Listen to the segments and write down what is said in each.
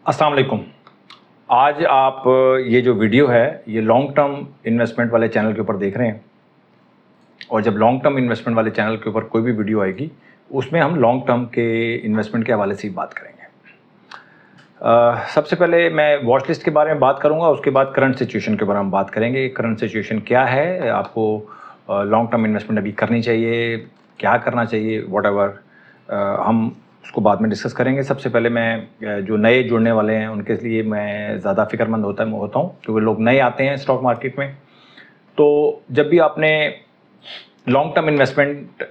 अस्सलाम वालेकुम। आज आप ये जो वीडियो है ये लॉन्ग टर्म इन्वेस्टमेंट वाले चैनल के ऊपर देख रहे हैं और जब लॉन्ग टर्म इन्वेस्टमेंट वाले चैनल के ऊपर कोई भी वीडियो आएगी उसमें हम लॉन्ग टर्म के इन्वेस्टमेंट के हवाले से ही बात करेंगे। सबसे पहले मैं वॉच लिस्ट के बारे में बात करूंगा, उसके बाद करंट सिचुएशन के बारे में बात करेंगे। करंट सिचुएशन क्या है, आपको लॉन्ग टर्म इन्वेस्टमेंट अभी करनी चाहिए, क्या करना चाहिए, व्हाटएवर हम उसको बाद में डिस्कस करेंगे। सबसे पहले मैं जो नए जुड़ने वाले हैं उनके लिए मैं ज़्यादा फिक्रमंद होता हूँ क्योंकि लोग नए आते हैं स्टॉक मार्केट में। तो जब भी आपने लॉन्ग टर्म इन्वेस्टमेंट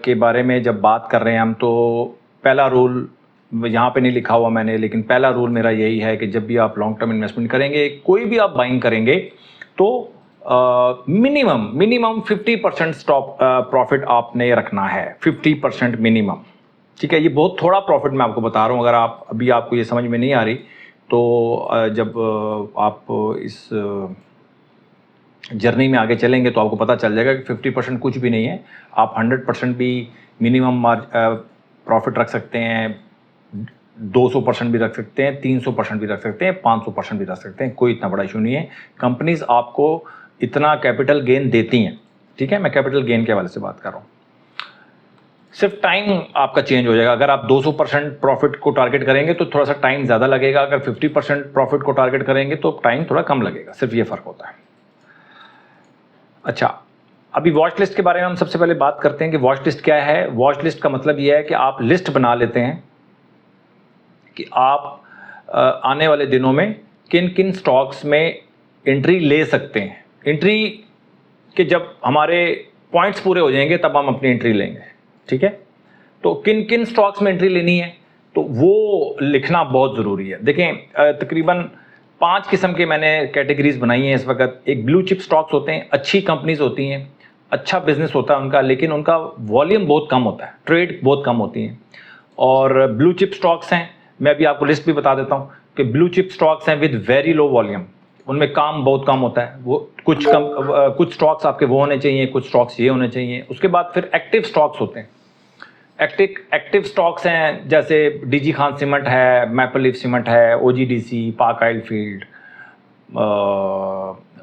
के बारे में जब बात कर रहे हैं हम, तो पहला रूल यहाँ पे नहीं लिखा हुआ मैंने, लेकिन पहला रूल मेरा यही है कि जब भी आप लॉन्ग टर्म इन्वेस्टमेंट करेंगे, कोई भी आप बाइंग करेंगे, तो मिनिमम 50% स्टॉप प्रॉफिट आपने रखना है। 50% मिनिमम, ठीक है। ये बहुत थोड़ा प्रॉफिट मैं आपको बता रहा हूँ। अगर आप अभी आपको ये समझ में नहीं आ रही तो जब आप इस जर्नी में आगे चलेंगे तो आपको पता चल जाएगा कि 50% कुछ भी नहीं है। आप 100% भी मिनिमम प्रॉफिट रख सकते हैं, 200% भी रख सकते हैं, 300% भी रख सकते हैं, 500% भी रख सकते हैं। कोई इतना बड़ा इशू नहीं है। कंपनीज आपको इतना कैपिटल गेन देती हैं, ठीक है। मैं कैपिटल गेन के हवाले से बात कर रहा हूँ। सिर्फ टाइम आपका चेंज हो जाएगा। अगर आप 200% प्रॉफिट को टारगेट करेंगे तो थोड़ा सा टाइम ज़्यादा लगेगा। अगर 50% प्रॉफिट को टारगेट करेंगे तो टाइम थोड़ा कम लगेगा। सिर्फ ये फ़र्क होता है। अच्छा, अभी वॉच लिस्ट के बारे में हम सबसे पहले बात करते हैं कि वॉच लिस्ट क्या है। वॉच लिस्ट का मतलब ये है कि आप लिस्ट बना लेते हैं कि आप आने वाले दिनों में किन किन स्टॉक्स में एंट्री ले सकते हैं। एंट्री के जब हमारे पॉइंट्स पूरे हो जाएंगे तब हम अपनी एंट्री लेंगे, ठीक है। तो किन किन स्टॉक्स में एंट्री लेनी है तो वो लिखना बहुत ज़रूरी है। देखें, तकरीबन 5 किस्म के मैंने कैटेगरीज बनाई हैं इस वक्त। एक ब्लू चिप स्टॉक्स होते हैं, अच्छी कंपनीज होती हैं, अच्छा बिजनेस होता है उनका, लेकिन उनका वॉल्यूम बहुत कम होता है, ट्रेड बहुत कम होती हैं। और ब्लू चिप स्टॉक्स हैं, मैं अभी आपको लिस्ट भी बता देता हूँ कि ब्लू चिप स्टॉक्स हैं विद वेरी लो वॉल्यूम, उनमें काम बहुत कम होता है। वो कुछ स्टॉक्स आपके वो होने चाहिए, कुछ स्टॉक्स ये होने चाहिए। उसके बाद फिर एक्टिव स्टॉक्स होते हैं। एक्टिव स्टॉक्स हैं जैसे डीजी खान सीमेंट है, मैपल लीफ सीमेंट है, ओजीडीसी, पाक ऑयल फील्ड,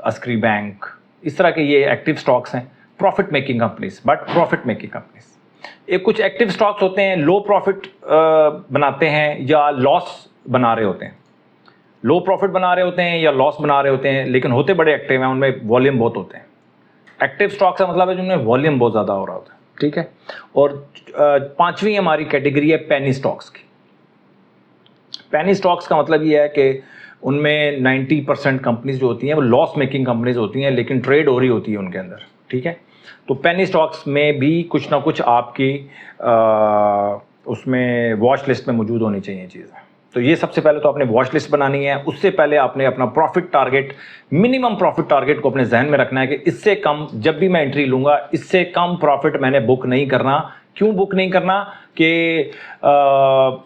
अस्क्री बैंक, इस तरह के ये एक्टिव स्टॉक्स हैं। Profit making companies, but profit making companies. एक कुछ एक्टिव स्टॉक्स होते हैं लो प्रॉफिट बनाते हैं या लॉस बना रहे होते हैं, लो प्रॉफिट बना रहे होते हैं या लॉस बना रहे होते हैं, लेकिन होते बड़े एक्टिव हैं, उनमें वॉल्यूम बहुत होते हैं। एक्टिव स्टॉक्स का मतलब है जिनमें वॉल्यूम बहुत ज़्यादा हो रहा होता है, ठीक है। और पांचवी हमारी कैटेगरी है पेनी स्टॉक्स की। पेनी स्टॉक्स का मतलब ये है कि उनमें 90% कंपनीज जो होती हैं वो लॉस मेकिंग कंपनीज होती हैं, लेकिन ट्रेड हो रही होती है उनके अंदर, ठीक है। तो पेनी स्टॉक्स में भी कुछ ना कुछ आपकी उसमें वॉच लिस्ट में मौजूद होनी चाहिए चीज़ें। तो ये सबसे पहले तो आपने वॉच लिस्ट बनानी है। उससे पहले आपने अपना profit target, minimum profit target को अपने जहन में रखना है कि इससे कम जब भी मैं एंट्री लूँगा, इससे कम प्रॉफिट मैंने बुक नहीं करना। क्यों बुक नहीं करना कि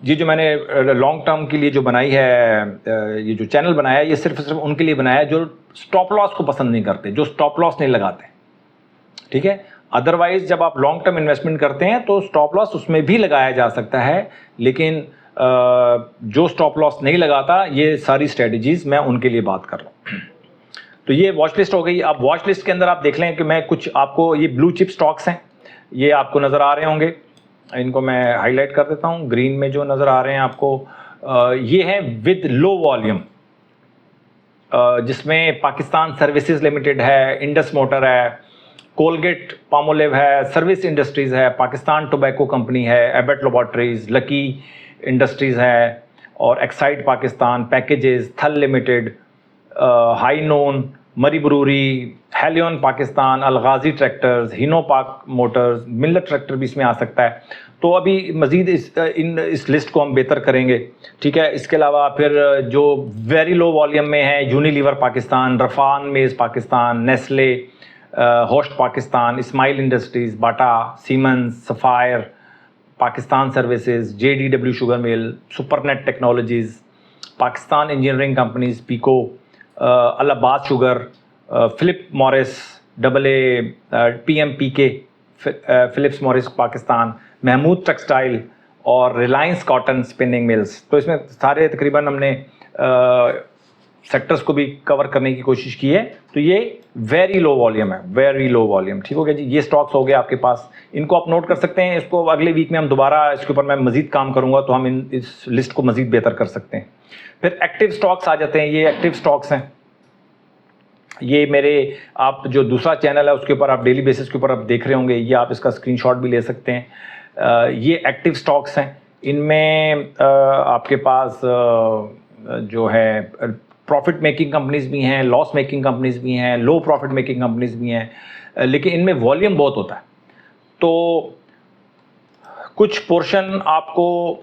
ये जो मैंने लॉन्ग टर्म के लिए जो बनाई है, ये जो चैनल बनाया है, ये सिर्फ उनके लिए बनाया है जो स्टॉप लॉस को पसंद नहीं करते, जो स्टॉप लॉस नहीं लगाते, ठीक है। अदरवाइज जब आप लॉन्ग टर्म इन्वेस्टमेंट करते हैं तो स्टॉप लॉस उसमें भी लगाया जा सकता है, लेकिन जो स्टॉप लॉस नहीं लगाता, ये सारी स्ट्रेटजीज मैं उनके लिए बात कर रहा हूँ। तो ये वॉच लिस्ट हो गई। अब वॉच लिस्ट के अंदर आप देख लें कि मैं कुछ आपको, ये ब्लू चिप स्टॉक्स हैं, ये आपको नज़र आ रहे होंगे। इनको मैं हाईलाइट कर देता हूँ। ग्रीन में जो नज़र आ रहे हैं आपको, ये है विद लो वॉल्यूम, जिसमें पाकिस्तान सर्विसेज लिमिटेड है, इंडस मोटर है, कोलगेट पामोलिव है, सर्विस इंडस्ट्रीज़ है, पाकिस्तान टोबैको कंपनी है, एबट लैबोरेटरीज, लकी इंडस्ट्रीज़ है, और एक्साइड पाकिस्तान, पैकेजेस, थल लिमिटेड, हाई नोन, मरी ब्रूरी, हेलियन पाकिस्तान, अलगाजी ट्रैक्टर्स, हिनो पाक मोटर्स, मिल्लत ट्रैक्टर भी इसमें आ सकता है। तो अभी मज़ीद इस लिस्ट को हम बेहतर करेंगे, ठीक है। इसके अलावा फिर जो वेरी लो वॉल्यूम में है, Unilever Pakistan, Rafhan maize Pakistan, Nestle, Hoechst Pakistan, Ismail industries, Bata, Siemens, Sapphire, Pakistan services, JDW sugar mill, Supernet technologies, Pakistan engineering companies, PECO, Allahabad sugar, Philip Morris, AA, PMPK, Philips Morris Pakistan, Mahmood textile, और रिलायंस कॉटन स्पिनिंग मिल्स। तो इसमें सारे तकरीबन हमने sectors को भी कवर करने की कोशिश की है। तो ये वेरी लो वॉल्यूम है, वेरी लो वॉल्यूम। ठीक हो गया जी, ये स्टॉक्स हो गए आपके पास, इनको आप नोट कर सकते हैं। इसको अगले वीक में हम दोबारा इसके ऊपर मैं मजीद काम करूंगा तो हम इस लिस्ट को मजीद बेहतर कर सकते हैं। फिर एक्टिव स्टॉक्स आ जाते हैं, ये एक्टिव स्टॉक्स हैं। ये मेरे आप जो दूसरा चैनल है उसके ऊपर आप डेली बेसिस के ऊपर आप देख रहे होंगे, ये आप इसका स्क्रीनशॉट भी ले सकते हैं। ये एक्टिव स्टॉक्स हैं, इनमें आपके पास जो है प्रॉफिट मेकिंग कंपनीज भी हैं, लॉस मेकिंग कंपनीज भी हैं, लो प्रॉफिट मेकिंग कंपनीज भी हैं, लेकिन इनमें वॉल्यूम बहुत होता है। तो कुछ पोर्शन आपको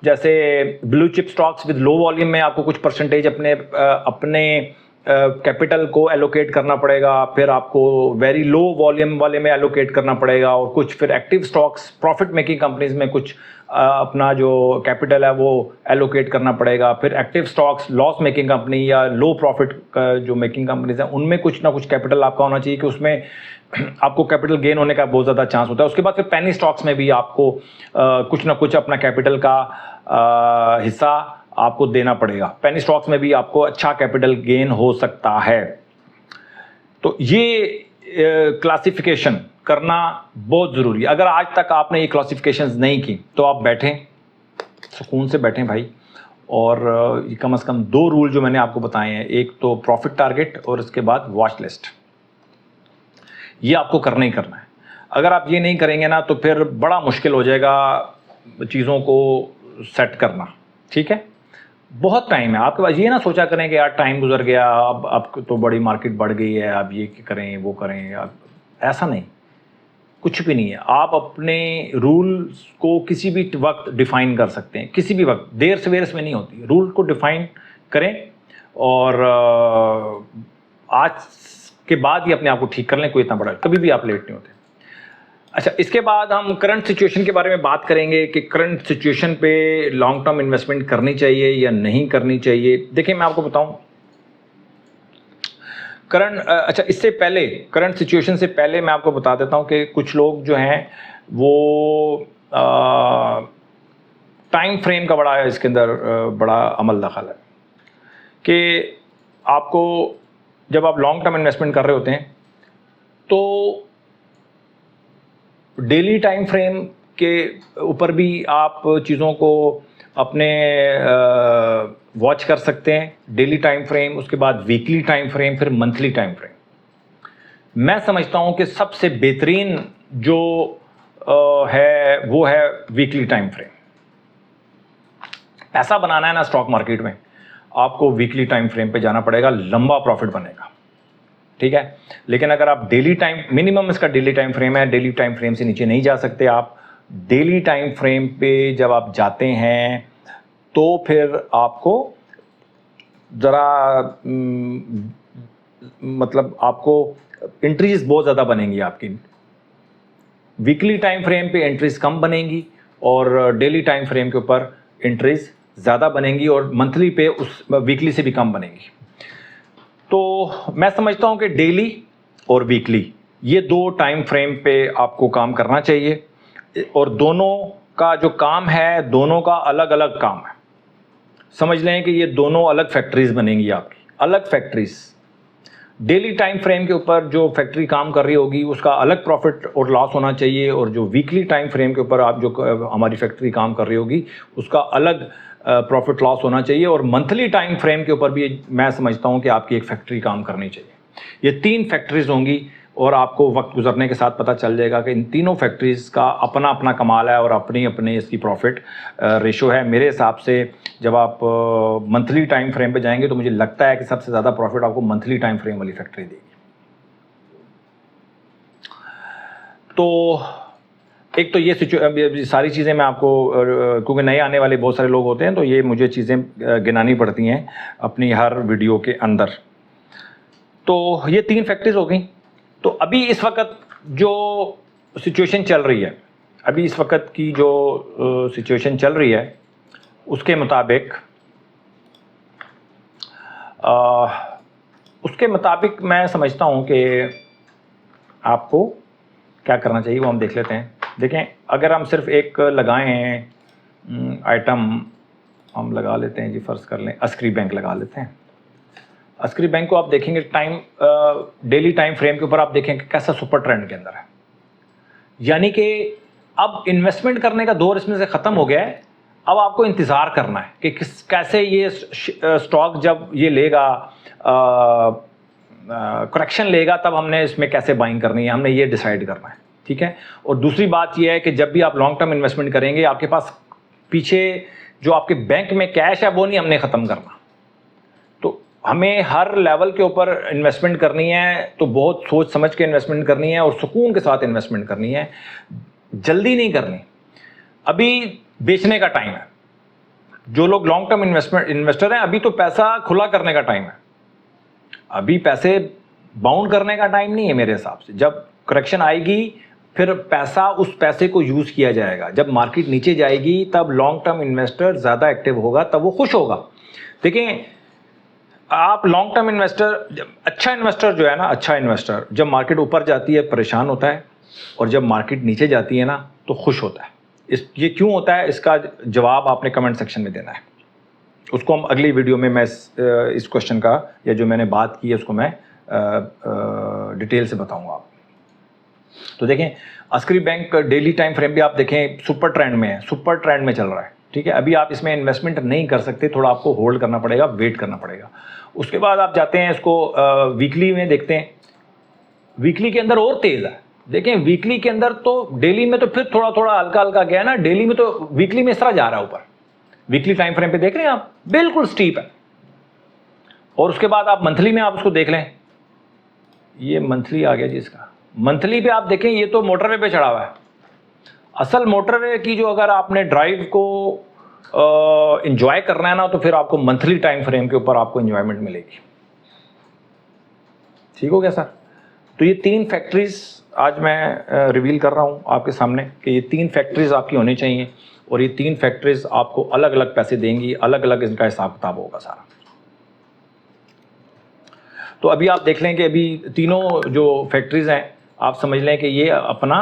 जैसे blue chip stocks with low volume में आपको कुछ परसेंटेज अपने कैपिटल को एलोकेट करना पड़ेगा, फिर आपको वेरी लो वॉल्यूम वाले में एलोकेट करना पड़ेगा, और कुछ फिर active stocks profit making companies में कुछ अपना जो कैपिटल है वो एलोकेट करना पड़ेगा। फिर active stocks loss making company या लो प्रॉफिट जो मेकिंग कंपनीज हैं उनमें कुछ ना कुछ कैपिटल आपका होना चाहिए कि उसमें आपको कैपिटल गेन होने का बहुत ज़्यादा चांस होता है। उसके बाद फिर पेनी स्टॉक्स में भी आपको कुछ ना कुछ अपना कैपिटल का हिस्सा आपको देना पड़ेगा। पेनी स्टॉक्स में भी आपको अच्छा कैपिटल गेन हो सकता है। तो ये क्लासिफिकेशन करना बहुत ज़रूरी है। अगर आज तक आपने ये क्लासिफिकेशंस नहीं की तो आप बैठें, सुकून से बैठें भाई, और कम से कम 2 रूल जो मैंने आपको बताए हैं, एक तो प्रॉफिट टारगेट और इसके बाद वॉच लिस्ट, ये आपको करना ही करना है। अगर आप ये नहीं करेंगे ना तो फिर बड़ा मुश्किल हो जाएगा चीज़ों को सेट करना। ठीक है, बहुत टाइम है आपके पास। ये ना सोचा करें कि यार टाइम गुजर गया, अब तो बड़ी मार्केट बढ़ गई है, आप ये करें वो करें, ऐसा नहीं, कुछ भी नहीं है। आप अपने रूल्स को किसी भी वक्त डिफाइन कर सकते हैं, किसी भी वक्त, देर सवेर में नहीं होती। रूल को डिफाइन करें और आज के बाद ही अपने आप को ठीक कर लें, कोई इतना बड़ा, कभी भी आप लेट नहीं होते। अच्छा, इसके बाद हम करंट सिचुएशन के बारे में बात करेंगे कि करंट सिचुएशन पे लॉन्ग टर्म इन्वेस्टमेंट करनी चाहिए या नहीं करनी चाहिए। देखिए मैं आपको बताऊं, अच्छा इससे पहले, करंट सिचुएशन से पहले मैं आपको बता देता हूं कि कुछ लोग जो हैं वो टाइम फ्रेम का बड़ा इसके अंदर बड़ा अमल दखल है कि आपको जब आप लॉन्ग टर्म इन्वेस्टमेंट कर रहे होते हैं तो डेली टाइम फ्रेम के ऊपर भी आप चीज़ों को अपने वॉच कर सकते हैं। डेली टाइम फ्रेम, उसके बाद वीकली टाइम फ्रेम, फिर मंथली टाइम फ्रेम। मैं समझता हूं कि सबसे बेहतरीन जो है वो है वीकली टाइम फ्रेम। पैसा बनाना है ना स्टॉक मार्केट में, आपको वीकली टाइम फ्रेम पे जाना पड़ेगा, लंबा प्रॉफिट बनेगा। ठीक है, लेकिन अगर आप डेली टाइम, मिनिमम इसका डेली टाइम फ्रेम है, डेली टाइम फ्रेम से नीचे नहीं जा सकते आप। डेली टाइम फ्रेम पे जब आप जाते हैं तो फिर आपको ज़रा मतलब आपको एंट्रीज बहुत ज़्यादा बनेंगी आपकी। वीकली टाइम फ्रेम पे एंट्रीज कम बनेंगी और डेली टाइम फ्रेम के ऊपर एंट्रीज ज़्यादा बनेंगी, और मंथली पे उस वीकली से भी कम बनेंगी। तो मैं समझता हूं कि डेली और वीकली ये 2 टाइम फ्रेम पे आपको काम करना चाहिए, और दोनों का जो काम है, दोनों का अलग अलग काम है। समझ लें कि ये दोनों अलग फैक्ट्रीज बनेंगी आपकी, अलग फैक्ट्रीज। डेली टाइम फ्रेम के ऊपर जो फैक्ट्री काम कर रही होगी उसका अलग प्रॉफिट और लॉस होना चाहिए, और जो वीकली टाइम फ्रेम के ऊपर आप जो हमारी फैक्ट्री काम कर रही होगी उसका अलग प्रॉफिट लॉस होना चाहिए। और मंथली टाइम फ्रेम के ऊपर भी मैं समझता हूं कि आपकी एक फैक्ट्री काम करनी चाहिए। ये 3 फैक्ट्रीज होंगी, और आपको वक्त गुजरने के साथ पता चल जाएगा कि इन तीनों फैक्ट्रीज का अपना अपना कमाल है और अपनी अपनी इसकी प्रॉफिट रेशो है। मेरे हिसाब से जब आप मंथली टाइम फ्रेम पे जाएंगे तो मुझे लगता है कि सबसे ज़्यादा प्रॉफिट आपको मंथली टाइम फ्रेम वाली फैक्ट्री देगी। तो एक तो ये सारी चीज़ें मैं आपको, क्योंकि नए आने वाले बहुत सारे लोग होते हैं तो ये मुझे चीज़ें गिनानी पड़ती हैं अपनी हर वीडियो के अंदर। तो ये 3 फैक्ट्रीज हो गई। तो अभी इस वक्त जो सिचुएशन चल रही है, अभी इस वक्त की जो सिचुएशन चल रही है उसके मुताबिक मैं समझता हूं कि आपको क्या करना चाहिए वो हम देख लेते हैं। देखें, अगर हम सिर्फ एक लगाएं आइटम, हम लगा लेते हैं जी, फ़र्ज़ कर लें अस्करी बैंक लगा लेते हैं। अस्करी बैंक को आप देखेंगे टाइम डेली टाइम फ्रेम के ऊपर आप देखेंगे कैसा सुपर ट्रेंड के अंदर है, यानी कि अब इन्वेस्टमेंट करने का दौर इसमें से ख़त्म हो गया है। अब आपको इंतज़ार करना है कि कैसे ये स्टॉक जब ये लेगा, करेक्शन लेगा, तब हमने इसमें कैसे बाइंग करनी है, हमने ये डिसाइड करना है, ठीक है। और दूसरी बात ये है कि जब भी आप लॉन्ग टर्म इन्वेस्टमेंट करेंगे, आपके पास पीछे जो आपके बैंक में कैश है वो नहीं हमने ख़त्म करना। तो हमें हर लेवल के ऊपर इन्वेस्टमेंट करनी है, तो बहुत सोच समझ के इन्वेस्टमेंट करनी है और सुकून के साथ इन्वेस्टमेंट करनी है, जल्दी नहीं करनी। अभी बेचने का टाइम है। जो लोग लॉन्ग टर्म इन्वेस्टर हैं, अभी तो पैसा खुला करने का टाइम है, अभी पैसे बाउंड करने का टाइम नहीं है मेरे हिसाब से। जब करेक्शन आएगी फिर पैसा, उस पैसे को यूज़ किया जाएगा। जब मार्केट नीचे जाएगी तब लॉन्ग टर्म इन्वेस्टर ज़्यादा एक्टिव होगा, तब वो खुश होगा। देखें, आप लॉन्ग टर्म इन्वेस्टर, अच्छा इन्वेस्टर जो है ना, अच्छा इन्वेस्टर जब मार्केट ऊपर जाती है परेशान होता है, और जब मार्केट नीचे जाती है ना तो खुश होता है। ये क्यों होता है, इसका जवाब आपने कमेंट सेक्शन में देना है। उसको हम अगली वीडियो में मैं इस क्वेश्चन का, या जो मैंने बात की है उसको मैं डिटेल से बताऊंगा आपको। तो देखें, Askari bank daily time frame भी आप देखें सुपर ट्रेंड में है, सुपर ट्रेंड में चल रहा है, ठीक है। अभी आप इसमें इन्वेस्टमेंट नहीं कर सकते, थोड़ा आपको होल्ड करना पड़ेगा, वेट करना पड़ेगा। उसके बाद आप जाते हैं इसको वीकली में देखते हैं। वीकली के अंदर और तेज़ है। देखें, वीकली के अंदर तो, डेली में तो फिर थोड़ा थोड़ा हल्का हल्का गया ना, डेली में तो, वीकली में इस तरह जा रहा है ऊपर। वीकली टाइम फ्रेम पे देख रहे हैं आप, बिल्कुल स्टीप है। और उसके बाद आप मंथली में आप उसको देख लें, ये मंथली आ गया जी इसका। मंथली पे आप देखें, ये तो मोटरवे पे चढ़ा हुआ है। असल मोटरवे की जो अगर आपने ड्राइव को इंजॉय करना है ना, तो फिर आपको मंथली टाइम फ्रेम के ऊपर आपको इंजॉयमेंट मिलेगी। ठीक हो गया सर? तो ये 3 फैक्टरीज आज मैं रिवील कर रहा हूँ आपके सामने कि ये 3 फैक्टरीज आपकी होनी चाहिए, और ये 3 फैक्टरीज आपको अलग अलग पैसे देंगी, अलग अलग इनका हिसाब किताब होगा सारा। तो अभी आप देख लें कि अभी तीनों जो फैक्टरीज हैं, आप समझ लें कि ये अपना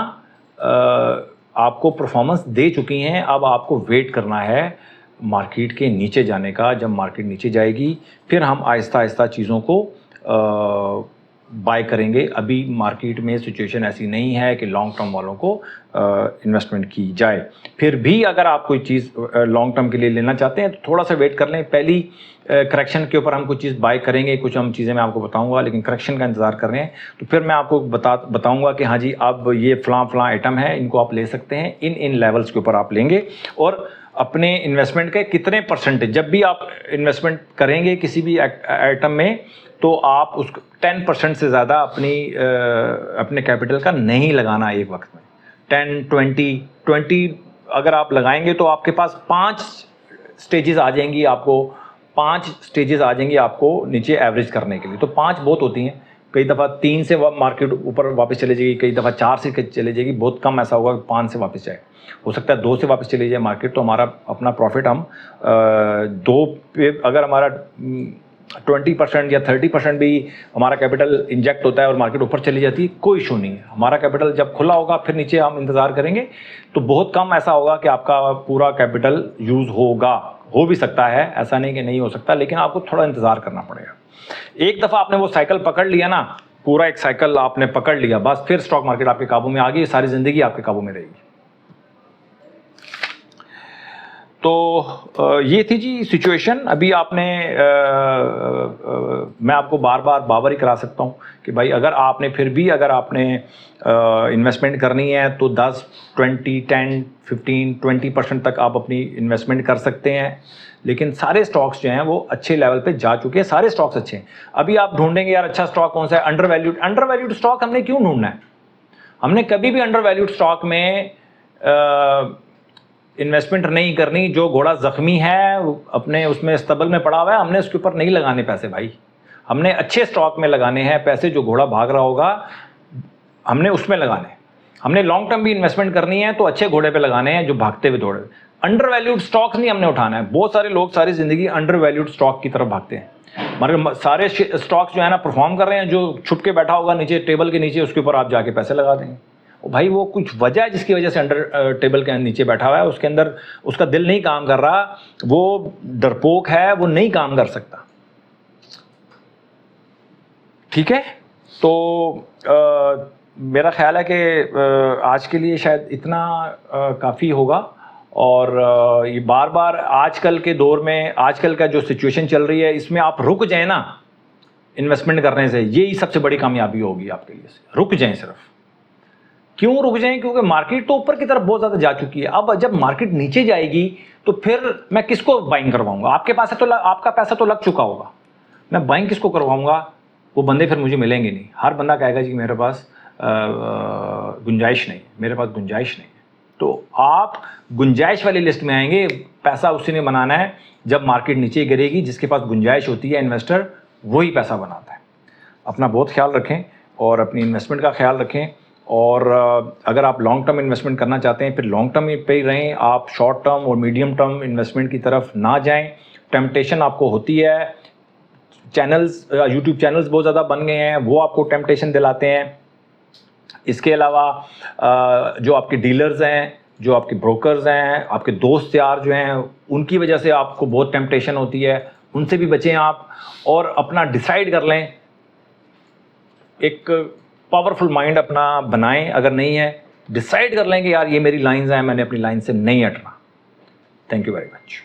आपको परफॉर्मेंस दे चुकी हैं। अब आपको वेट करना है मार्केट के नीचे जाने का। जब मार्केट नीचे जाएगी फिर हम आहिस्ता आहिस्ता चीज़ों को बाय करेंगे। अभी मार्केट में सिचुएशन ऐसी नहीं है कि लॉन्ग टर्म वालों को इन्वेस्टमेंट की जाए। फिर भी अगर आप कोई चीज़ लॉन्ग टर्म के लिए लेना चाहते हैं तो थोड़ा सा वेट कर लें। पहली करेक्शन के ऊपर हम कुछ चीज़ बाय करेंगे, कुछ हम चीज़ें मैं आपको बताऊंगा, लेकिन करेक्शन का इंतज़ार कर रहे हैं तो फिर मैं आपको बताऊंगा कि हाँ जी, अब ये फ़लाँ आइटम है, इनको आप ले सकते हैं, इन लेवल्स के ऊपर आप लेंगे। और अपने इन्वेस्टमेंट के कितने परसेंटेज, जब भी आप इन्वेस्टमेंट करेंगे किसी भी आइटम में, तो आप उसको 10% से ज़्यादा अपने कैपिटल का नहीं लगाना एक वक्त में। 10, 20 अगर आप लगाएंगे तो आपके पास 5 स्टेजेस आ जाएंगी, आपको 5 स्टेजेस आ जाएंगी आपको नीचे एवरेज करने के लिए। तो 5 बहुत होती हैं। कई दफ़ा 3 से मार्केट ऊपर वापस चले जाएगी, कई दफ़ा 4 से चले जाएगी, बहुत कम ऐसा होगा कि 5 से वापस जाए। हो सकता है 2 से वापस चली जाए मार्केट, तो हमारा अपना प्रॉफिट हम 2 पे, अगर हमारा 20% या 30% भी हमारा कैपिटल इंजेक्ट होता है और मार्केट ऊपर चली जाती है, कोई इशू नहीं है। हमारा कैपिटल जब खुला होगा फिर नीचे हम इंतज़ार करेंगे, तो बहुत कम ऐसा होगा कि आपका पूरा कैपिटल यूज़ होगा। हो भी सकता है, ऐसा नहीं कि नहीं हो सकता, लेकिन आपको थोड़ा इंतज़ार करना पड़ेगा। एक दफ़ा आपने वो साइकिल पकड़ लिया ना, पूरा एक साइकिल आपने पकड़ लिया, बस फिर स्टॉक मार्केट आपके काबू में आ गई, सारी ज़िंदगी आपके काबू में रहेगी। तो ये थी जी सिचुएशन। अभी आपने मैं आपको बार बार बावरी करा सकता हूँ कि भाई अगर आपने फिर भी अगर आपने इन्वेस्टमेंट करनी है तो 10, 20, 10, 15, 20% तक आप अपनी इन्वेस्टमेंट कर सकते हैं। लेकिन सारे स्टॉक्स जो हैं वो अच्छे लेवल पे जा चुके हैं, सारे स्टॉक्स अच्छे हैं। अभी आप ढूंढेंगे यार अच्छा स्टॉक कौन सा है, अंडरवैल्यूड स्टॉक हमने क्यों ढूंढना है? हमने कभी भी अंडरवैल्यूड स्टॉक में इन्वेस्टमेंट नहीं करनी। जो घोड़ा ज़ख्मी है अपने उसमें स्तबल में पड़ा हुआ है, हमने उसके ऊपर नहीं लगाने पैसे भाई। हमने अच्छे स्टॉक में लगाने हैं पैसे। जो घोड़ा भाग रहा होगा हमने उसमें लगाने। हमने लॉन्ग टर्म भी इन्वेस्टमेंट करनी है तो अच्छे घोड़े पे लगाने हैं जो भागते हुए दौड़े। अंडरवैल्यूड स्टॉक्स नहीं हमने उठाना है। बहुत सारे लोग सारी ज़िंदगी अंडरवैल्यूड स्टॉक की तरफ भागते हैं। मगर सारे स्टॉक्स जो है ना परफॉर्म कर रहे हैं, जो छुप के बैठा होगा नीचे टेबल के नीचे, उसके ऊपर आप जाके पैसे लगा देंगे। भाई वो कुछ वजह है जिसकी वजह से अंडर टेबल के नीचे बैठा हुआ है, उसके अंदर उसका दिल नहीं काम कर रहा, वो डरपोक है, वो नहीं काम कर सकता। ठीक है, तो मेरा ख्याल है कि आज के लिए शायद इतना काफ़ी होगा। और ये बार बार आजकल के दौर में, आजकल का जो सिचुएशन चल रही है, इसमें आप रुक जाए ना इन्वेस्टमेंट करने से, यही सबसे बड़ी कामयाबी होगी आपके लिए। रुक जाएं सिर्फ। क्यों रुक जाएं? क्योंकि मार्केट तो ऊपर की तरफ बहुत ज़्यादा जा चुकी है। अब जब मार्केट नीचे जाएगी तो फिर मैं किसको बाइंग करवाऊंगा? आपके पास है तो आपका पैसा तो लग चुका होगा, मैं बाइंग किसको करवाऊंगा? वो बंदे फिर मुझे मिलेंगे नहीं। हर बंदा कहेगा जी मेरे पास गुंजाइश नहीं, मेरे पास गुंजाइश नहीं। तो आप गुंजाइश वाली लिस्ट में आएंगे। पैसा उसी ने बनाना है जब मार्केट नीचे गिरेगी। जिसके पास गुंजाइश होती है इन्वेस्टर, वही पैसा बनाता है। अपना बहुत ख्याल रखें और अपनी इन्वेस्टमेंट का ख्याल रखें। और अगर आप लॉन्ग टर्म इन्वेस्टमेंट करना चाहते हैं फिर लॉन्ग टर्म पे ही रहें, आप शॉर्ट टर्म और मीडियम टर्म इन्वेस्टमेंट की तरफ ना जाएं। टेम्पटेशन आपको होती है, चैनल्स, यूट्यूब चैनल्स बहुत ज़्यादा बन गए हैं, वो आपको टेम्पटेशन दिलाते हैं। इसके अलावा जो आपके डीलर्स हैं, जो आपके ब्रोकर्स हैं, आपके दोस्त यार जो हैं, उनकी वजह से आपको बहुत टेम्पटेशन होती है, उनसे भी बचें आप। और अपना डिसाइड कर लें, एक पावरफुल माइंड अपना बनाएं। अगर नहीं है, डिसाइड कर लें कि यार ये मेरी लाइंस हैं, मैंने अपनी लाइन से नहीं हटना। Thank you very much.